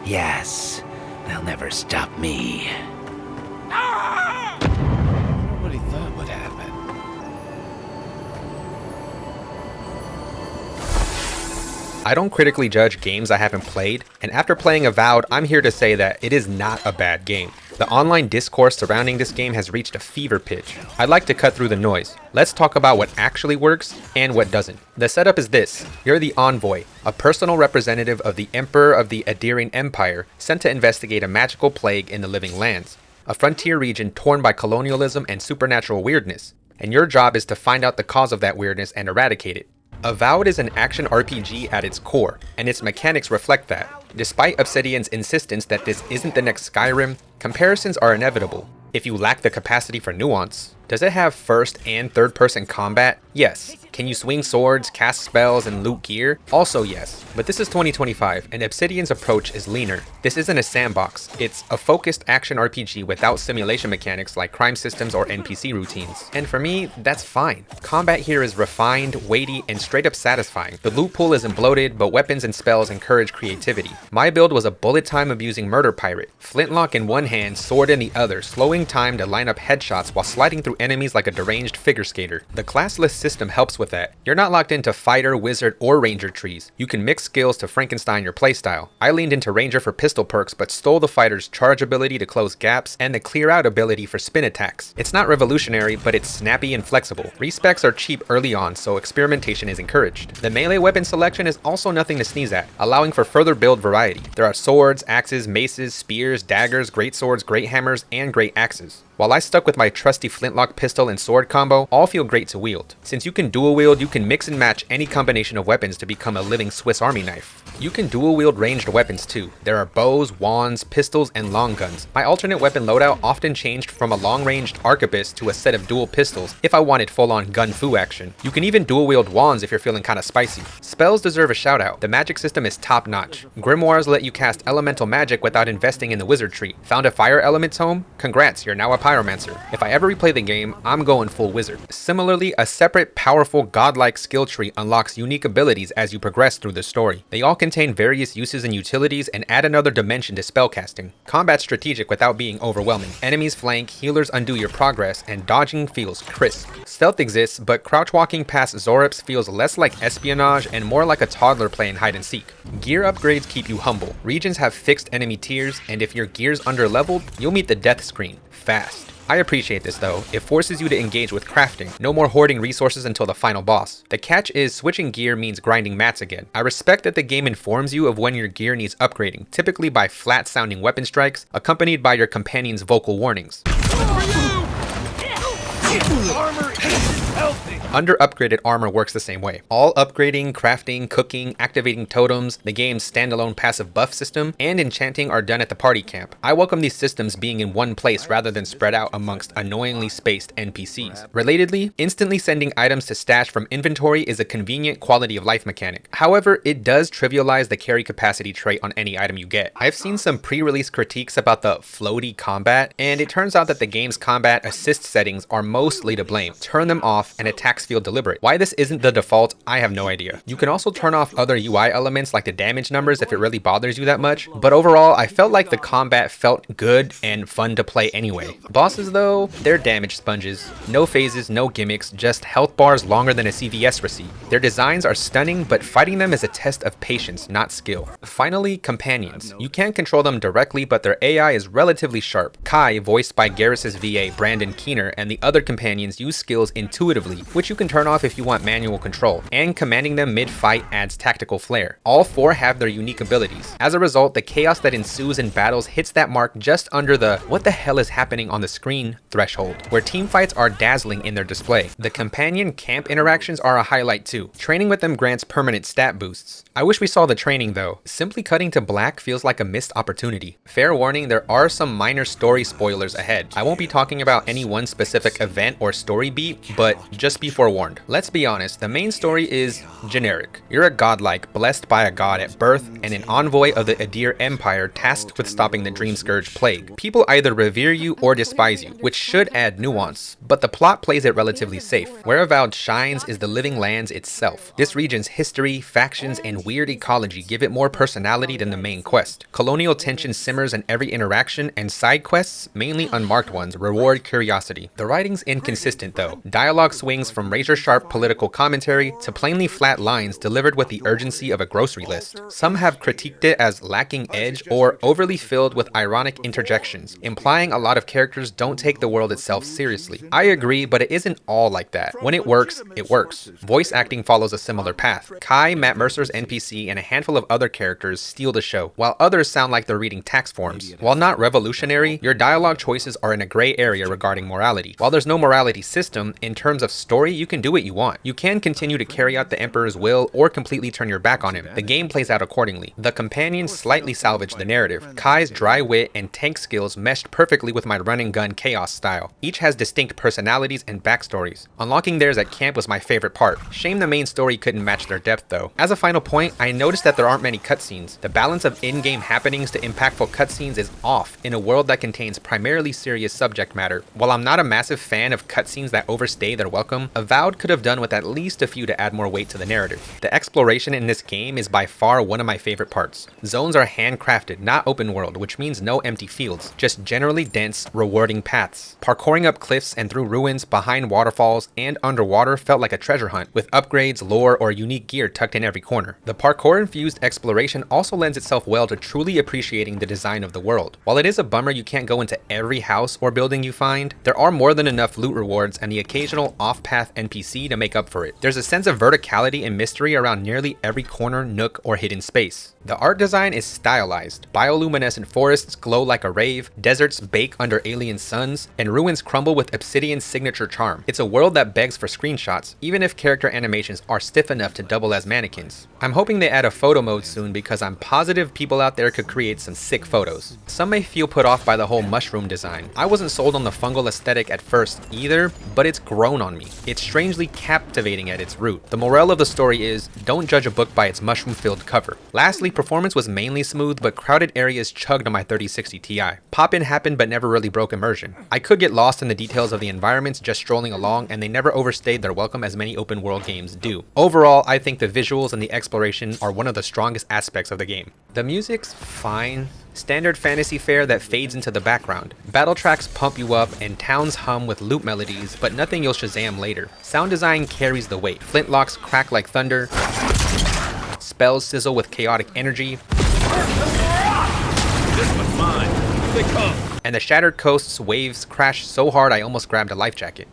Yes, they'll never stop me. Nobody thought would happen. I don't critically judge games I haven't played, and after playing Avowed, I'm here to say that it is not a bad game. The online discourse surrounding this game has reached a fever pitch. I'd like to cut through the noise. Let's talk about what actually works and what doesn't. The setup is this. You're the Envoy, a personal representative of the Emperor of the Adirian Empire sent to investigate a magical plague in the Living Lands, a frontier region torn by colonialism and supernatural weirdness, and your job is to find out the cause of that weirdness and eradicate it. Avowed is an action RPG at its core, and its mechanics reflect that. Despite Obsidian's insistence that this isn't the next Skyrim, comparisons are inevitable. If you lack the capacity for nuance, does it have first and third person combat? Yes. Can you swing swords, cast spells, and loot gear? Also yes. But this is 2025, and Obsidian's approach is leaner. This isn't a sandbox. It's a focused action RPG without simulation mechanics like crime systems or NPC routines. And for me, that's fine. Combat here is refined, weighty, and straight up satisfying. The loot pool isn't bloated, but weapons and spells encourage creativity. My build was a bullet time abusing murder pirate. Flintlock in one hand, sword in the other, slowing time to line up headshots while sliding through enemies like a deranged figure skater. The classless system helps with that. You're not locked into fighter, wizard, or ranger trees. You can mix skills to Frankenstein your playstyle. I leaned into ranger for pistol perks but stole the fighter's charge ability to close gaps and the clear out ability for spin attacks. It's not revolutionary, but it's snappy and flexible. Respecs are cheap early on, so experimentation is encouraged. The melee weapon selection is also nothing to sneeze at, allowing for further build variety. There are swords, axes, maces, spears, daggers, great swords, great hammers, and great axes. While I stuck with my trusty flintlock pistol and sword combo, all feel great to wield. Since you can dual wield, you can mix and match any combination of weapons to become a living Swiss Army knife. You can dual wield ranged weapons too. There are bows, wands, pistols, and long guns. My alternate weapon loadout often changed from a long-ranged arquebus to a set of dual pistols if I wanted full-on gun fu action. You can even dual wield wands if you're feeling kinda spicy. Spells deserve a shout out. The magic system is top notch. Grimoires let you cast elemental magic without investing in the wizard tree. Found a fire element tome? Congrats, you're now a pyromancer. If I ever replay the game, I'm going full wizard. Similarly, a separate, powerful, godlike skill tree unlocks unique abilities as you progress through the story. They all contain various uses and utilities and add another dimension to spellcasting. Combat's strategic without being overwhelming. Enemies flank, healers undo your progress, and dodging feels crisp. Stealth exists, but crouch walking past Zorips feels less like espionage and more like a toddler playing hide and seek. Gear upgrades keep you humble. Regions have fixed enemy tiers, and if your gear's underleveled, you'll meet the death screen fast. I appreciate this though. It forces you to engage with crafting. No more hoarding resources until the final boss. The catch is switching gear means grinding mats again. I respect that the game informs you of when your gear needs upgrading, typically by flat sounding weapon strikes, accompanied by your companion's vocal warnings. Armor is healthy. Under upgraded armor works the same way. All upgrading, crafting, cooking, activating totems, the game's standalone passive buff system, and enchanting are done at the party camp. I welcome these systems being in one place rather than spread out amongst annoyingly spaced NPCs. Relatedly, instantly sending items to stash from inventory is a convenient quality of life mechanic. However, it does trivialize the carry capacity trait on any item you get. I've seen some pre-release critiques about the floaty combat, and it turns out that the game's combat assist settings are mostly to blame. Turn them off and attacks feel deliberate. Why this isn't the default, I have no idea. You can also turn off other UI elements like the damage numbers if it really bothers you that much, but overall I felt like the combat felt good and fun to play anyway. Bosses though, they're damage sponges. No phases, no gimmicks, just health bars longer than a CVS receipt. Their designs are stunning, but fighting them is a test of patience, not skill. Finally, companions. You can't control them directly, but their AI is relatively sharp. Kai, voiced by Garrus's VA Brandon Keener, and the other companions use skills intuitively, which you can turn off if you want manual control, and commanding them mid-fight adds tactical flair. All four have their unique abilities. As a result, the chaos that ensues in battles hits that mark just under the "what the hell is happening on the screen" threshold, where teamfights are dazzling in their display. The companion camp interactions are a highlight too. Training with them grants permanent stat boosts. I wish we saw the training though. Simply cutting to black feels like a missed opportunity. Fair warning, there are some minor story spoilers ahead. I won't be talking about any one specific event or story beat, story, but just be forewarned. Let's be honest, the main story is generic. You're a godlike, blessed by a god at birth, and an envoy of the Adir Empire tasked with stopping the Dream Scourge plague. People either revere you or despise you, which should add nuance, but the plot plays it relatively safe. Where Avowed shines is the living lands itself. This region's history, factions, and weird ecology give it more personality than the main quest. Colonial tension simmers in every interaction, and side quests, mainly unmarked ones, reward curiosity. The writing's inconsistent though. Dialogue swings from razor-sharp political commentary to plainly flat lines delivered with the urgency of a grocery list. Some have critiqued it as lacking edge or overly filled with ironic interjections, implying a lot of characters don't take the world itself seriously. I agree, but it isn't all like that. When it works, it works. Voice acting follows a similar path. Kai, Matt Mercer's NPC, and a handful of other characters steal the show, while others sound like they're reading tax forms. While not revolutionary, your dialogue choices are in a gray area regarding morality. While there's no morality system, in terms of story, you can do what you want. You can continue to carry out the Emperor's will or completely turn your back on him. The game plays out accordingly. The companions slightly salvage the narrative. Kai's dry wit and tank skills meshed perfectly with my run and gun chaos style. Each has distinct personalities and backstories. Unlocking theirs at camp was my favorite part. Shame the main story couldn't match their depth though. As a final point, I noticed that there aren't many cutscenes. The balance of in-game happenings to impactful cutscenes is off in a world that contains primarily serious subject matter. While I'm not a massive fan of cutscenes that overstay their welcome, Avowed could have done with at least a few to add more weight to the narrative. The exploration in this game is by far one of my favorite parts. Zones are handcrafted, not open world, which means no empty fields, just generally dense, rewarding paths. Parkouring up cliffs and through ruins, behind waterfalls, and underwater felt like a treasure hunt, with upgrades, lore, or unique gear tucked in every corner. The parkour-infused exploration also lends itself well to truly appreciating the design of the world. While it is a bummer you can't go into every house or building you find, there are more than enough loot rewards and the occasional off-path NPC to make up for it. There's a sense of verticality and mystery around nearly every corner, nook, or hidden space. The art design is stylized. Bioluminescent forests glow like a rave, deserts bake under alien suns, and ruins crumble with Obsidian's signature charm. It's a world that begs for screenshots, even if character animations are stiff enough to double as mannequins. I'm hoping they add a photo mode soon because I'm positive people out there could create some sick photos. Some may feel put off by the whole mushroom design. I wasn't sold on the fungal aesthetic at first either, but it's grown on me. It's strangely captivating at its root. The moral of the story is, don't judge a book by its mushroom-filled cover. Lastly, performance was mainly smooth, but crowded areas chugged on my 3060 Ti. Pop-in happened but never really broke immersion. I could get lost in the details of the environments just strolling along, and they never overstayed their welcome as many open world games do. Overall, I think the visuals and the exploration are one of the strongest aspects of the game. The music's fine. Standard fantasy fare that fades into the background. Battle tracks pump you up and towns hum with loop melodies, but nothing you'll Shazam later. Sound design carries the weight. Flintlocks crack like thunder. Spells sizzle with chaotic energy. This one's mine. Here they come. And the Shattered Coast's waves crash so hard I almost grabbed a life jacket.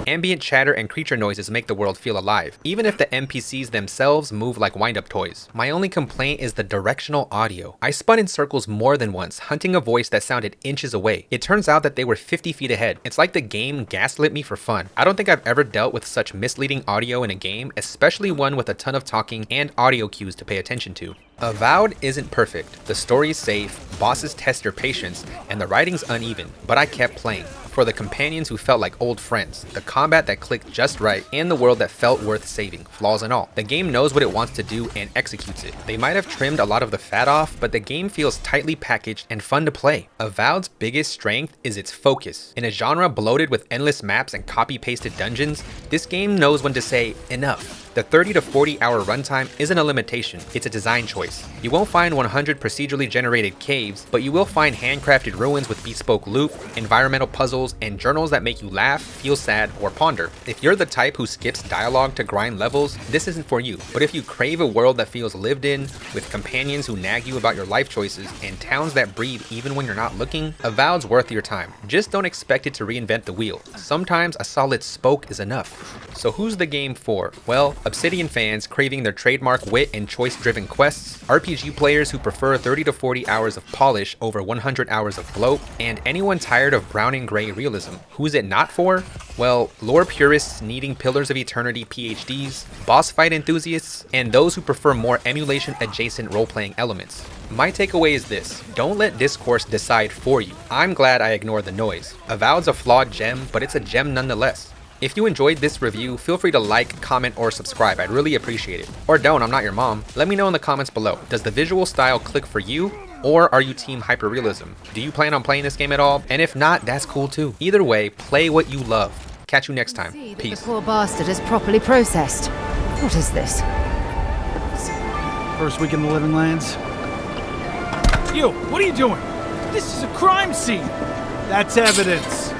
Ambient chatter and creature noises make the world feel alive, even if the NPCs themselves move like wind-up toys. My only complaint is the directional audio. I spun in circles more than once, hunting a voice that sounded inches away. It turns out that they were 50 feet ahead. It's like the game gaslit me for fun. I don't think I've ever dealt with such misleading audio in a game, especially one with a ton of talking and audio cues to pay attention to. Avowed isn't perfect. The story's safe, bosses test your patience, and the writing's uneven, but I kept playing. For the companions who felt like old friends, the combat that clicked just right, and the world that felt worth saving, flaws and all. The game knows what it wants to do and executes it. They might have trimmed a lot of the fat off, but the game feels tightly packaged and fun to play. Avowed's biggest strength is its focus. In a genre bloated with endless maps and copy-pasted dungeons, this game knows when to say enough. The 30 to 40 hour runtime isn't a limitation, it's a design choice. You won't find 100 procedurally generated caves, but you will find handcrafted ruins with bespoke loot, environmental puzzles, and journals that make you laugh, feel sad, or ponder. If you're the type who skips dialogue to grind levels, this isn't for you. But if you crave a world that feels lived in, with companions who nag you about your life choices, and towns that breathe even when you're not looking, Avowed's worth your time. Just don't expect it to reinvent the wheel. Sometimes a solid spoke is enough. So who's the game for? Well, Obsidian fans craving their trademark wit and choice-driven quests, RPG players who prefer 30 to 40 hours of polish over 100 hours of bloat, and anyone tired of brown and gray realism. Who's it not for? Well, lore purists needing Pillars of Eternity PhDs, boss fight enthusiasts, and those who prefer more emulation-adjacent role-playing elements. My takeaway is this: don't let discourse decide for you. I'm glad I ignored the noise. Avowed's a flawed gem, but it's a gem nonetheless. If you enjoyed this review, feel free to like, comment, or subscribe. I'd really appreciate it. Or don't, I'm not your mom. Let me know in the comments below. Does the visual style click for you? Or are you team hyperrealism? Do you plan on playing this game at all? And if not, that's cool too. Either way, play what you love. Catch you next time. Peace. The poor bastard is properly processed. What is this? First week in the Living Lands. You, what are you doing? This is a crime scene. That's evidence.